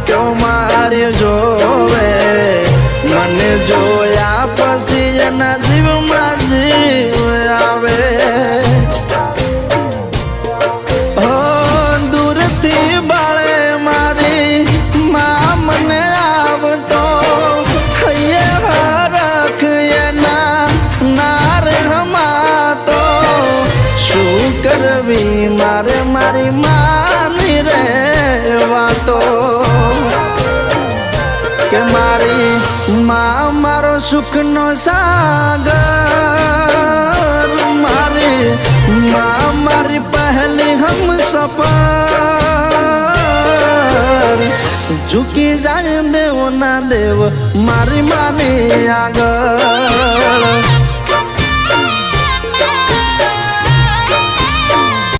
ક્યો મારે જોવે મને જોયા પછી એના જીવમાં જીવ આવે હો દૂરથી બાળે મારી માં મને આવતો હૈયે હરખ એના નાર હમાતો શું કરવી મારે મારી માની રે વાતો કે મારી માં મારો સુખનો સાગર મારી માં મારી પહેલી હમ સફર ઝૂકી જાય દેવ ના દેવ મારી માની આગળ